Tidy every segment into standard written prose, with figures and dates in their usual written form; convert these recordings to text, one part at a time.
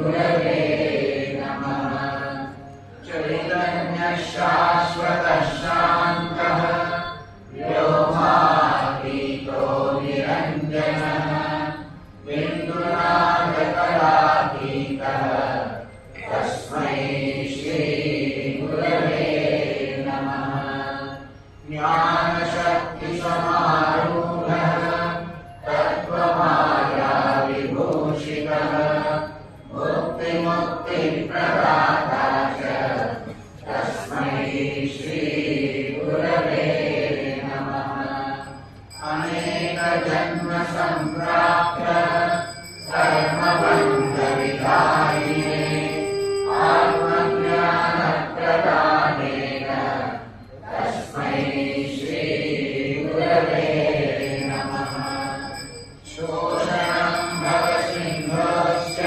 गुरवे नमः। चैतन्य शाश्वत शान्तः व्योमातीतो निरञ्जनः बिन्दुनाथकलातीतः तस्मै श्री गुरवे नमः। ज्ञानशक्ति समारूढः तत्त्वमाया विभूषितः मुक्तिमुक्तिप्रदाता च तस्मै श्री गुरवे नमः। अनेकजन्म सम्प्राप्त कर्मबन्धविधायिने आत्मज्ञानप्रदानेन तस्मै श्री गुरवे नमः। शोषणं भवसिन्धोश्च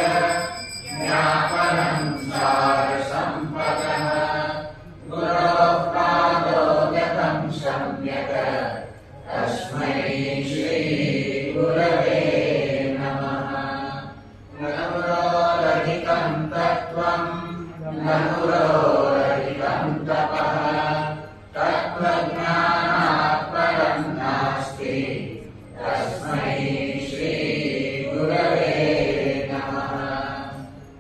ज्ञापनं सारसम्पदः गुरोः पादोदकं सम्यक् तस्मै श्री गुरवे नमः। न गुरोरधिकं तत्त्वं न गुरोरधिकं तपः तत्त्वज्ञानात् परं नास्ति तस्मै श्री गुरवे नमः।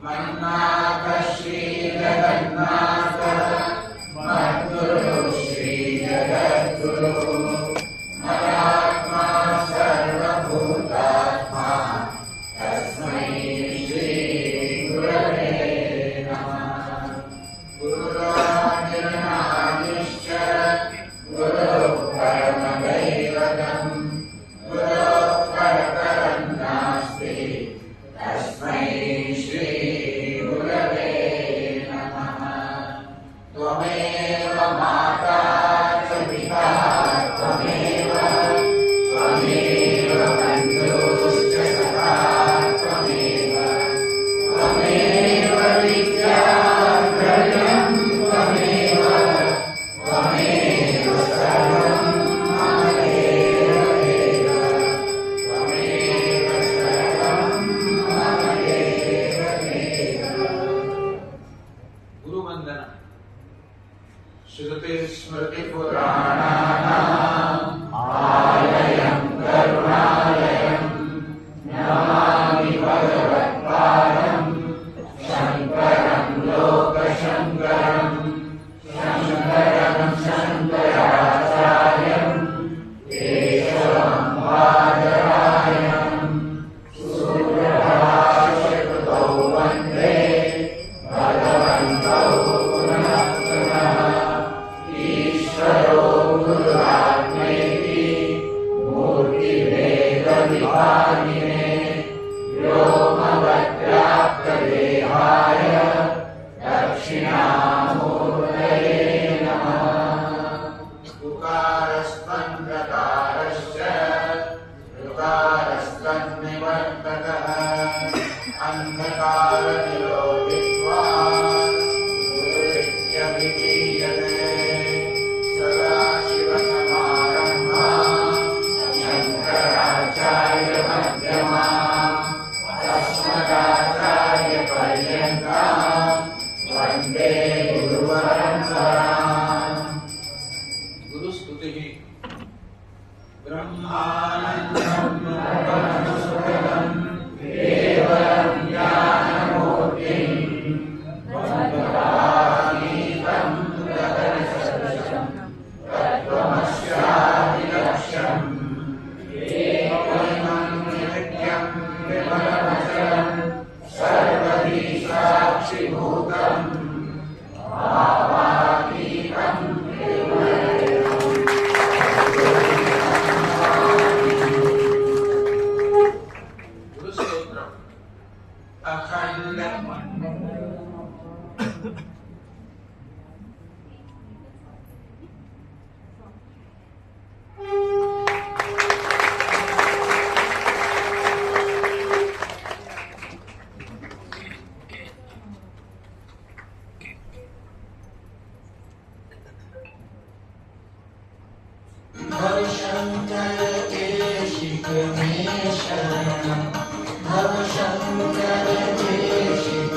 मन्नाथ श्री जगन्नाथ मद्गुरु श्री जगद्गुरु मदात्मा सर्वभूतात्मा तस्मै श्री गुरवे नमः। गुरुरादिर्नादिश्च गुरुः परमदैवतम् गुरोः परतरं नास्ति तस्मै श्री गुरवे नमः। त्वमेव माता च पिता त्वमेव बन्धुश्च सखा त्वमेव विद्या द्रव्यं त्वमेव सर्वं मम एव त्वमेव सर्वं मम एव। गुरुवंदना। श्रुति स्मृति पुराणानाम् आलयं करुणालयं नमामि भगवत्पादं शङ्करं लोकशङ्करं शङ्कराचार्यं केशवं बादरायणं सूत्रभाष्यकृतौ वन्दे भगवन्तौ पुनः पुनः। ईश्वरो गुरुरात्मेति मूर्तिभेदविभागिने व्योमवद्व्याप्तदेहाय दक्षिणामूर्तये नमः। उकारस्त्वन्त्रकारश्च ऋकारस्तन्निवर्तकः अन्धकारनिरोधित्वात् गुरुरित्यभिधीयते। सदाशिवसमारम्भां शङ्कराचार्यमध्यमाम् अस्मदाचार्यपर्यन्तां वन्दे गुरुपरम्पराम्। गुरुस्तुतिः ब्रह्मानन्दं परमसुखदं केवलं ज्ञानमूर्तिं वन्दभामीतं गगनसदृशं तत्त्वमस्यादिलक्ष्यम् एकमं नित्यं विमलमचलं सर्वधी साक्षिभूतं भावातीतं गुरुस्तोत्रम्। अखण्ड शरणं भव शंकर देशिक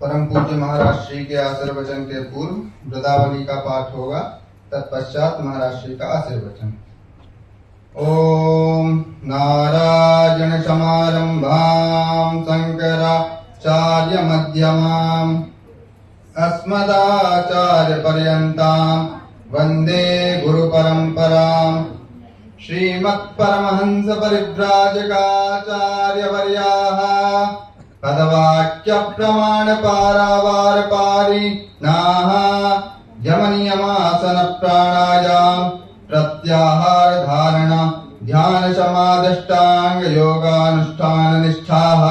परम पूज्य महाराज श्री के आशीर्वचन के पूर्व वृदावली का पाठ होगा, तत्पश्चात महाराज श्री का आशीर्वचन। ओम नारायण समारंभां शंकराचार्य मध्यमाम् अस्मदाचार्य पर्यन्तां वंदे गुरु परंपराम्। श्रीमत् परमहंस परिव्राजकाचार्य वर्याः पदवाक्य प्रमाण पारावार पारी नाह यमनियमासन प्राणायाम प्रत्याहार धारणा ध्यान समाधिष्टांग योगानुष्ठान निष्ठाः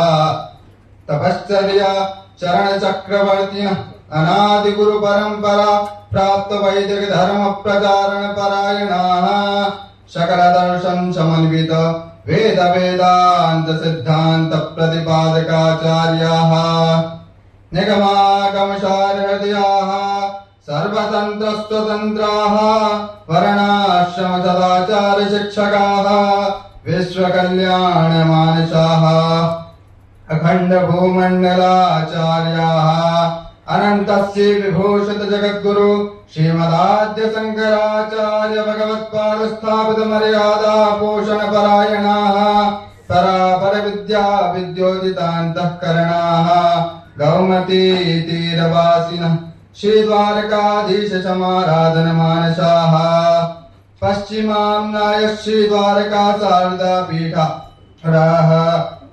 तपश्चर्या चरण चक्रवर्ती अनादि गुरु परंपरा प्राप्त वैदिक धर्म प्रचारण परायणाः सकल दर्शन समन्वित वेद वेदांत सिद्धांत प्रतिपादकाचार्याः निगमागमशारहृदयाः सर्वतंत्र स्वतंत्राः वर्णाश्रम सदाचार शिक्षकाः विश्वकल्याण मानसाः अखंड भूमंडलाचार्याः अनंतस्य विभूषित जगद्गुरु श्रीमदाद्य शंकराचार्य भगवत्पाद स्थापित मर्यादा पोषण परायणाः परापर विद्या विद्योदितान्तःकरणाः गौमती तीरवासिनः श्री द्वारकाधीश समाराधन मानसाः पश्चिमाम्नाय श्री द्वारका शारदा पीठा राह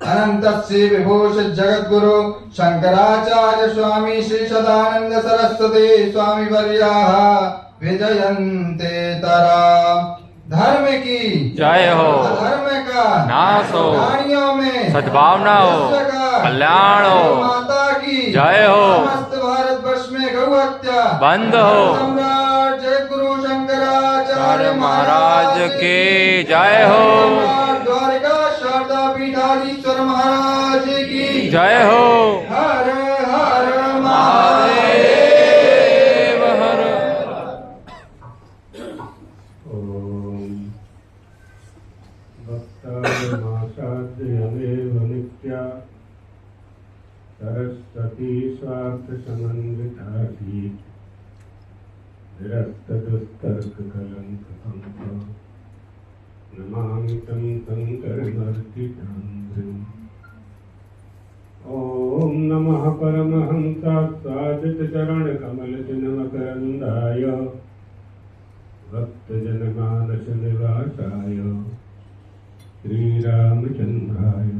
अनंतस्य विभूषित जगद्गुरु शंकराचार्य स्वामी श्री सदानंद सरस्वती स्वामी वर्याः विजयन्ते तरा। धर्म की जय हो, अधर्म का नाश हो, प्राणियों में सद्भावना हो, कल्याण हो, माता की जय हो, समस्त भारतवर्ष में गौ हत्या बंद हो, सम्राट जगद्गुरु शंकराचार्य महाराज की जय हो, द्वारका शारदा पीठाधीश्वर महाराज की जय हो। हर हर महादेव हर। भक्तामासाद्यमेव नित्या सरस्वती स्वार्थ समन्वितासी निरस्तदुस्तर्ककलङ्कपङ्क नमामि तं शङ्करमर्दितान्द्रिम्। ॐ नमः परमहंसात्सादितचरणकमलचिन्मकरन्दाय भक्तजनमानसनिवासाय श्रीरामचन्द्राय।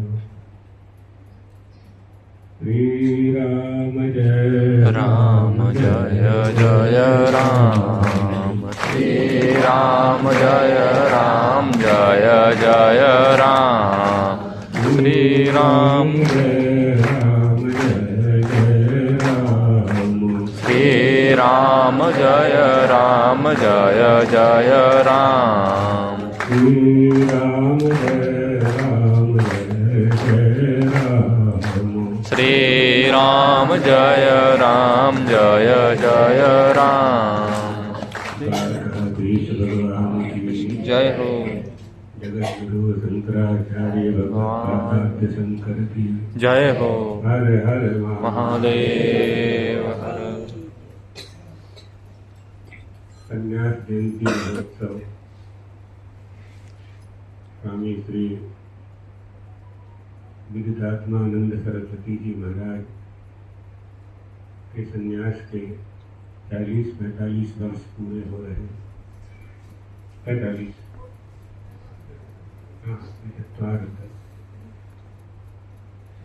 श्रीराम जय राम जय जय राम, श्रीराम जय राम जय जय राम, श्रीराम जय राम जय जय राम, श्रीराम जय राम जय जय राम, श्रीराम जय राम जय जय राम, श्रीराम जय राम जय जय राम। द्वारकाधीश भगवान की जय हो। जगद्गुरु शंकराचार्य भगवत्पाद शंकर की जय हो। हर हर महादेव हर। संन्यास जयंती महोत्सव स्वामी श्री विदितात्मानंद सरस्वती जी महाराज के संन्यास के 40-45 वर्ष पूरे हो रहे हैं। 45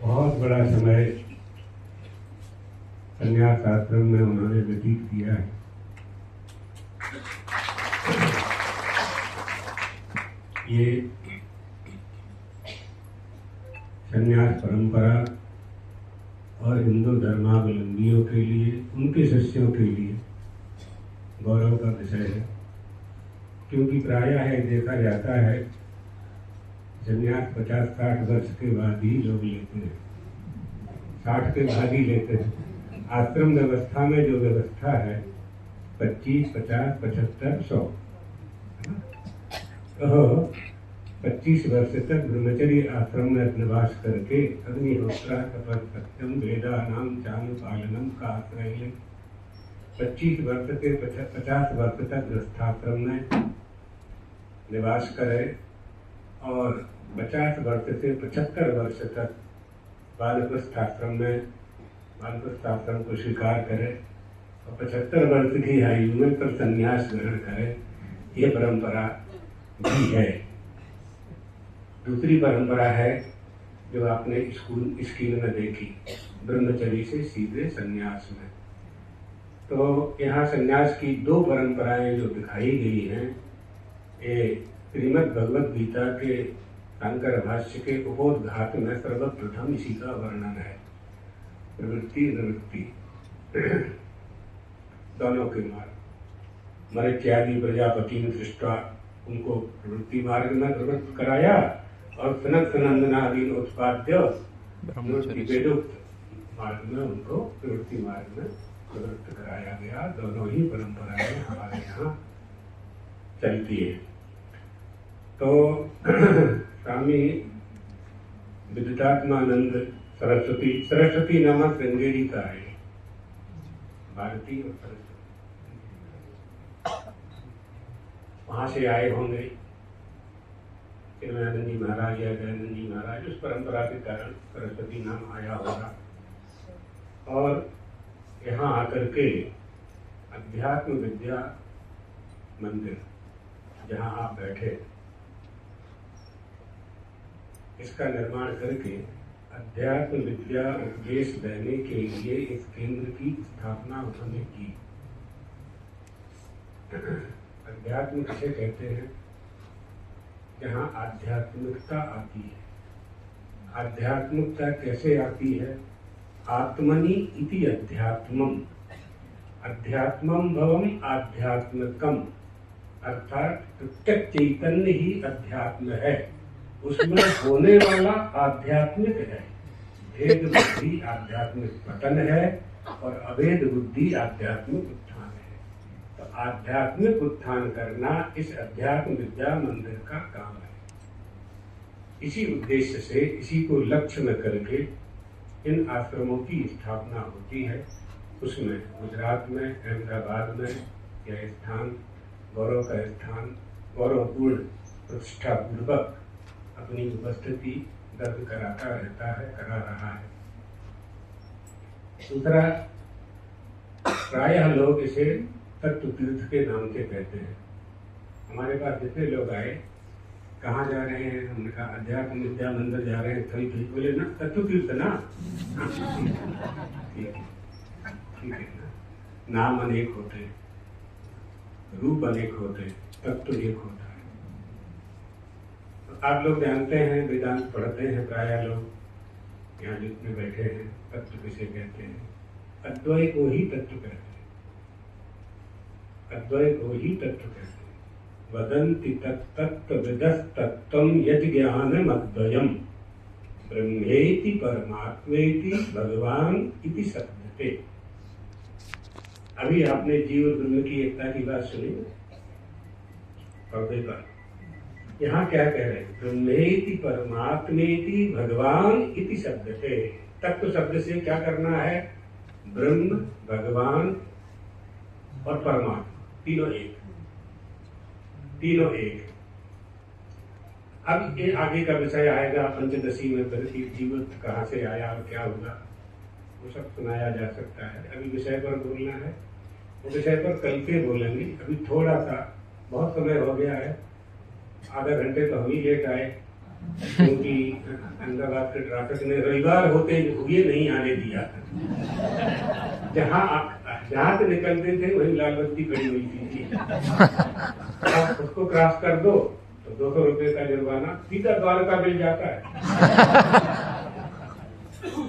बहुत बड़ा समय संन्यास आश्रम में उन्होंने व्यतीत किया है। ये संन्यास परंपरा और हिंदू धर्मावलंबियों के लिए, उनके शिष्यों के लिए गौरव का विषय है, क्योंकि प्रायः देखा जाता है संन्यास 50-60 वर्ष के बाद ही लोग लेते हैं, 60 के बाद ही लेते हैं। आश्रम व्यवस्था में जो व्यवस्था है 25, 50, 75, 100, तो 25 वर्ष तक ब्रह्मचर्य आश्रम में निवास करके अग्निहोत्र तपस सत्यम वेदानाम चानुपालनम का आश्रय ले। 25 वर्ष से 50 वर्ष तक गृहस्थाश्रम में निवास करे और 50 वर्ष से 75 वर्ष तक वानप्रस्थाश्रम में वानप्रस्थाश्रम को स्वीकार करे और 75 वर्ष की आयु में पर संन्यास ग्रहण करे। ये परंपरा भी है। दूसरी परंपरा है जो आपने स्कूल में देखी, ब्रह्मचर्य से सीधे संन्यास में। तो यहाँ संन्यास की 2 परंपराएं जो दिखाई गई हैं, ये श्रीमद् भगवद गीता के शंकर भाष्य के उपोद्घात में सर्वप्रथम इसी का वर्णन है। प्रवृत्ति निवृत्ति दोनों के मार्ग। मरित्यादि प्रजापति ने सृष्टा, उनको प्रवृत्ति मार्ग में प्रवृत्त कराया और सनक सनंदनादि उत्पाद्य वेदोक्त मार्ग में उनको प्रवृत्ति मार्ग में प्रवृत्त कराया गया। दोनों ही परंपराएं हमारे यहाँ चलती है। तो स्वामी विदितात्मानंद सरस्वती नामक श्रृंगेरी का है, भारतीय और सरस्वती, वहां से आए होंगे किरणानंद जी महाराज या दयानंद जी महाराज, उस परंपरा के कारण सरस्वती नाम आया होगा। और यहाँ आकर के अध्यात्म विद्या मंदिर जहाँ आप बैठे, इसका निर्माण करके अध्यात्म विद्या उपदेश देने के लिए इस केंद्र की स्थापना उन्होंने की। अध्यात्म किसे कहते हैं? जहाँ आध्यात्मिकता आती है। आध्यात्मिकता कैसे आती है? आत्मनि इति अध्यात्मम, अध्यात्मम भवम आध्यात्मिकम, अर्थात प्रत्यक्ष चैतन्य ही अध्यात्म है, उसमें होने वाला आध्यात्मिक है। भेद बुद्धि आध्यात्मिक पतन है और अभेद बुद्धि आध्यात्मिक उत्थान है। तो आध्यात्मिक उत्थान करना इस अध्यात्म विद्या मंदिर का काम है। इसी उद्देश्य से, इसी को लक्ष्य में करके इन आश्रमों की स्थापना होती है। उसमें गुजरात में, अहमदाबाद में यह स्थान गौरव का स्थान गौरवपूर्ण प्रतिष्ठा पूर्वक अपनी उपस्थिति दर्ज कराता रहता है, करा रहा है। दूसरा, प्रायः लोग इसे तत्व तीर्थ के नाम से कहते हैं। हमारे पास जितने लोग आए, कहाँ जा रहे हैं, हमने कहा अध्यात्म विद्या मंदिर जा रहे हैं, थोड़ी बोले ना तत्व तीर्थ ना। ठीक है ना, नाम अनेक होते हैं, रूप अनेक होते हैं, तत्व एक होता है। आप लोग जानते हैं, वेदांत पढ़ते हैं प्रायः लोग यहाँ जितने बैठे हैं, तत्व किसे कहते हैं? अद्वय को ही तत्व कहते हैं। अद्वय को ही तत्व कहते हैं। वदन्ति तत्तत्त्वविदस्तत्त्वं यज्ज्ञानम् अद्वयम् ब्रह्मेति परमात्मेति भगवान इति सत्यते। अभी आपने जीव और ब्रह्म की एकता की बात सुनी पर्दे पर। यहाँ क्या कह रहे हैं? ब्रह्मेति परमात्मेति भगवान इति शब्दते। तत्व शब्द से क्या करना है? ब्रह्म, भगवान और परमात्मा, तीनों एक। अब ये आगे का विषय आएगा पंचदशी में, फिर जीवन कहाँ से आया और क्या हुआ, वो सब सुनाया जा सकता है। अभी विषय पर बोलना है, वो विषय पर कल के बोलेंगे। अभी थोड़ा सा बहुत समय हो गया है, आधा घंटे तो हम ही लेट आए, क्योंकि अहमदाबाद के ट्रैफिक ने रविवार होते हुए नहीं आने दिया। जहाँ से निकलते थे वही लाल बत्ती खड़ी हुई थी। अब उसको क्रॉस कर दो तो 200 रुपए का जुर्माना सीधा द्वारका मिल जाता है।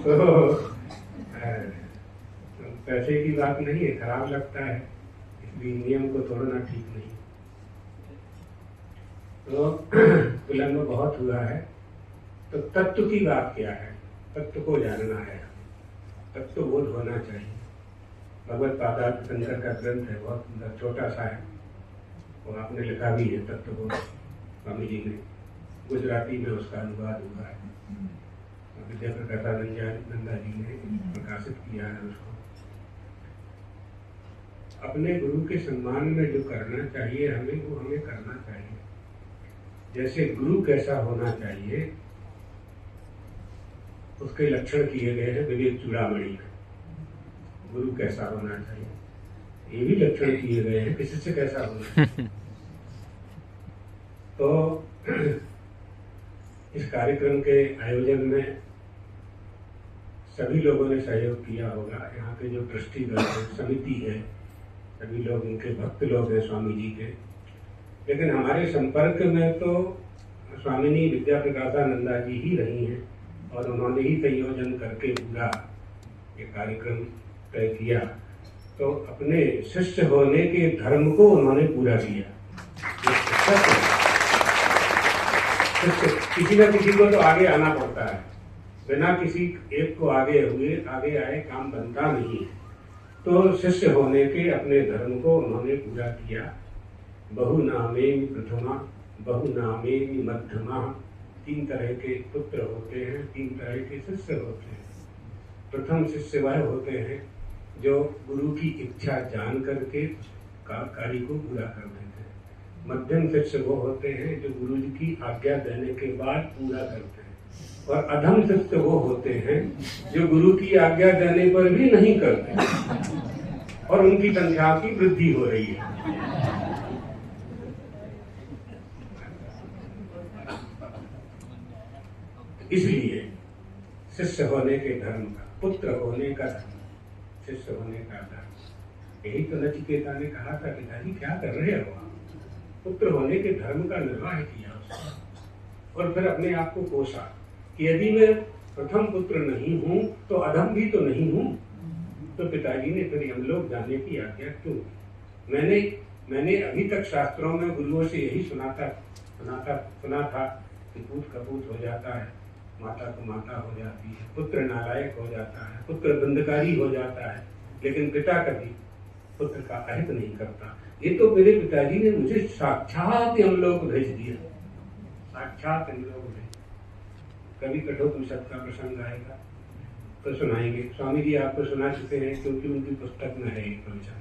तो पैसे की बात नहीं है, खराब लगता है, इसलिए नियम को तोड़ना ठीक नहीं। तो विलंब बहुत हुआ है। तो तत्व की बात क्या है? तत्व को जानना है, तत्व बोध होना चाहिए। भगवत पादार्थ शंकर का ग्रंथ है, बहुत सुंदर, छोटा सा है, और आपने लिखा भी है तत्व बोध, स्वामी जी ने। गुजराती में उसका अनुवाद हुआ है, विद्या प्रकाशानंदा जी ने प्रकाशित किया है उसको। अपने गुरु के सम्मान में जो करना चाहिए हमें, वो हमें करना चाहिए। जैसे गुरु कैसा होना चाहिए उसके लक्षण किए गए हैं विवेक चूड़ामणि में। गुरु कैसा होना चाहिए ये भी लक्षण किए गए हैं, किसी से कैसा होना चाहिए। तो इस कार्यक्रम के आयोजन में सभी लोगों ने सहयोग किया होगा। यहाँ के जो ट्रस्टीगण समिति है, सभी लोग इनके भक्त लोग हैं स्वामी जी के। लेकिन हमारे संपर्क में तो स्वामिनी विद्या प्रकाशानंदा जी ही रही हैं, और उन्होंने ही संयोजन करके पूरा ये कार्यक्रम तय किया। तो अपने शिष्य होने के धर्म को उन्होंने पूरा किया। किसी न किसी को तो आगे आना पड़ता है, बिना किसी एक को आगे आए काम बनता नहीं है। तो शिष्य होने के अपने धर्म को उन्होंने पूरा किया। बहु नामेन प्रथमा, बहु नामेन मध्यमा, 3 तरह के पुत्र होते हैं, 3 तरह के शिष्य होते हैं। प्रथम शिष्य वह होते हैं जो गुरु की इच्छा जान करके कार्य को पूरा कर देते हैं। मध्यम शिष्य वो होते हैं जो गुरु जी की आज्ञा देने के बाद पूरा करते हैं। और अधम शिष्य वो होते हैं जो गुरु की आज्ञा देने पर भी नहीं करते, और उनकी संख्या की वृद्धि हो रही है। इसलिए शिष्य होने के धर्म का, पुत्र होने का धर्म, शिष्य होने का धर्म, यही तो नचिकेता ने कहा था, पिताजी क्या कर रहे हो आप? पुत्र होने के धर्म का निर्वाह किया उसने, और फिर अपने आप को कोसा कि यदि मैं प्रथम पुत्र नहीं हूं तो अधम भी तो नहीं हूं। तो पिताजी ने फिर हम लोग जाने की आज्ञा क्यों? मैंने अभी तक शास्त्रों में गुरुओं से यही सुना था कि पूत कपूत हो जाता है, माता को माता हो जाती है, पुत्र नालायक हो जाता है, पुत्र बंधकारी हो जाता है, लेकिन पिता कभी पुत्र का अहित नहीं करता। ये तो मेरे पिताजी ने मुझे साक्षात हम लोग भेज दिया, साक्षात हम लोग भेज। कभी कठोपनिषद का प्रसंग आएगा तो सुनाएंगे। स्वामी जी आपको सुना चुके हैं क्योंकि उनकी पुस्तक में है एक प्रवचन।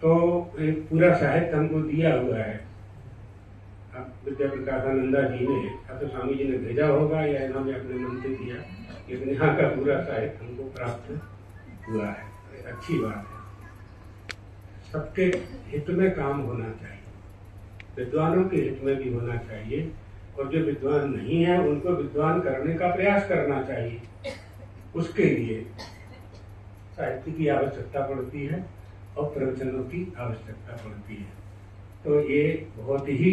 तो एक पूरा साहित्य हमको दिया हुआ है। अब विद्या प्रकाशानंदा जी ने, अब तो स्वामी जी ने भेजा होगा या इन्होंने अपने मन से दिया, लेकिन यहाँ का पूरा साहित्य हमको प्राप्त हुआ है। अच्छी बात है। सबके हित में काम होना चाहिए, विद्वानों के हित में भी होना चाहिए, और जो विद्वान नहीं है उनको विद्वान करने का प्रयास करना चाहिए। उसके लिए साहित्य की आवश्यकता पड़ती है और प्रवचनों की आवश्यकता पड़ती है। तो ये बहुत ही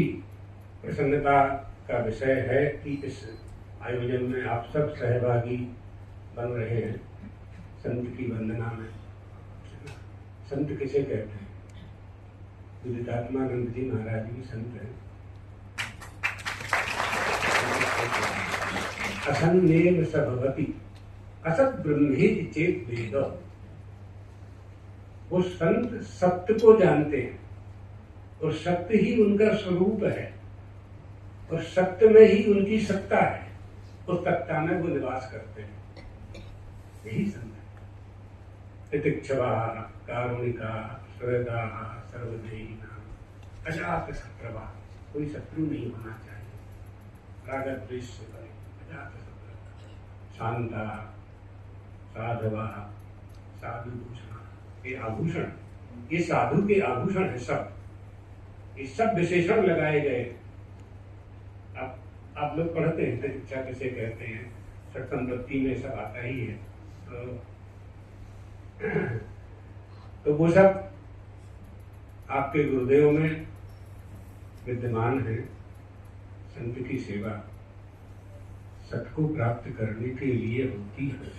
प्रसन्नता का विषय है कि इस आयोजन में आप सब सहभागी बन रहे हैं। संत की वंदना में, संत किसे कहते हैं? विदितात्मानंद जी महाराज भी संत हैं। असन्नेव स भवति असत ब्रह्मेति चेत वेद। वो संत सत्य को जानते हैं और सत्य ही उनका स्वरूप है, और सत्य में ही उनकी सत्ता है, उस सत्ता में वो निवास करते हैं। यही संत है। तितिक्षवा कारुणिका श्रद्धा सर्वदेहिना अजात सप्रभा। कोई शत्रु नहीं होना चाहिए। राग द्वेष से परे, अजात शत्रु, शांता, साधवा, साधु भूषण, ये आभूषण, ये साधु के आभूषण है सब। ये सब विशेषण लगाए गए। अब आप लोग पढ़ते हैं शिक्षा किसे कहते हैं, सत्संगति में सब आता ही है। तो वो सब आपके गुरुदेव में विद्यमान है। संत की सेवा सत को प्राप्त करने के लिए होती है।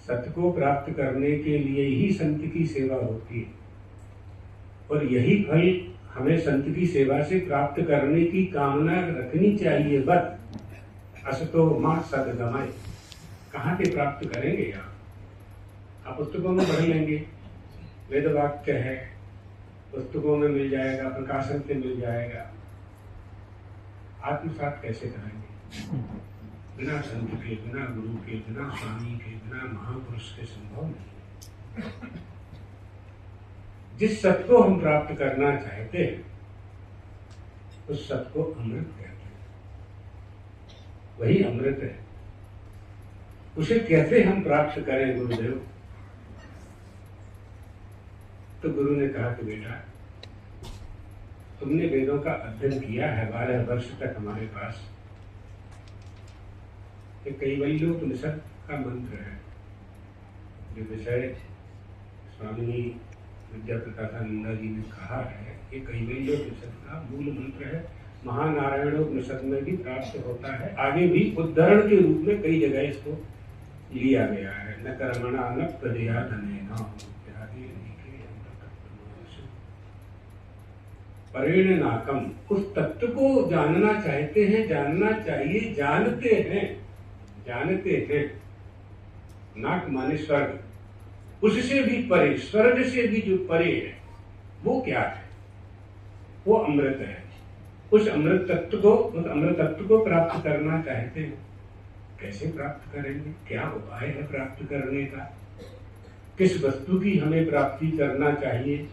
सत को प्राप्त करने के लिए ही संत की सेवा होती है, और यही फल हमें संत की सेवा से प्राप्त करने की कामना रखनी चाहिए। बस असतो मां सद्गमय, कहाँ से प्राप्त करेंगे आप पुस्तकों में पढ़ लेंगे, वेद वाक्य है, पुस्तकों में मिल जाएगा, प्रकाशन से मिल जाएगा। आत्मसात कैसे करेंगे? बिना संत के, बिना गुरु के, बिना स्वामी के, बिना महापुरुष के संभव नहीं। जिस सत को हम प्राप्त करना चाहते हैं उस सत को अमृत कहते हैं। वही अमृत है। उसे कैसे हम प्राप्त करें गुरुदेव? तो गुरु ने कहा कि बेटा, तुमने वेदों का अध्ययन किया है 12 वर्ष तक हमारे पास। ये कैवल्योपनिषद का मंत्र है, जो विषय स्वामी विद्याप्रकाशानंद जी ने कहा है। ये कैवल्योपनिषद का मूल मंत्र है। महानारायणोपनिषद में भी प्राप्त होता है। आगे भी उद्धरण के रूप में कई जगह इसको लिया गया है। न कर्मणा न प्रदया धनेन परेण नाकम। उस तत्व को जानना चाहते हैं, जानना चाहिए, जानते हैं। नाक माने स्वर्ग, उससे भी परे, स्वर्ग से भी जो परे है वो क्या है? वो अमृत है। उस अमृत तत्व को प्राप्त करना चाहते हैं। कैसे प्राप्त करेंगे? क्या उपाय है प्राप्त करने का? किस वस्तु की हमें प्राप्ति करना चाहिए?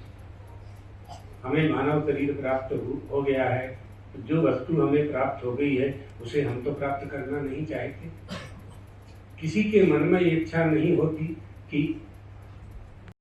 हमें मानव शरीर प्राप्त हो गया है, तो जो वस्तु हमें प्राप्त हो गई है उसे हम तो प्राप्त करना नहीं चाहते। किसी के मन में ये इच्छा नहीं होती कि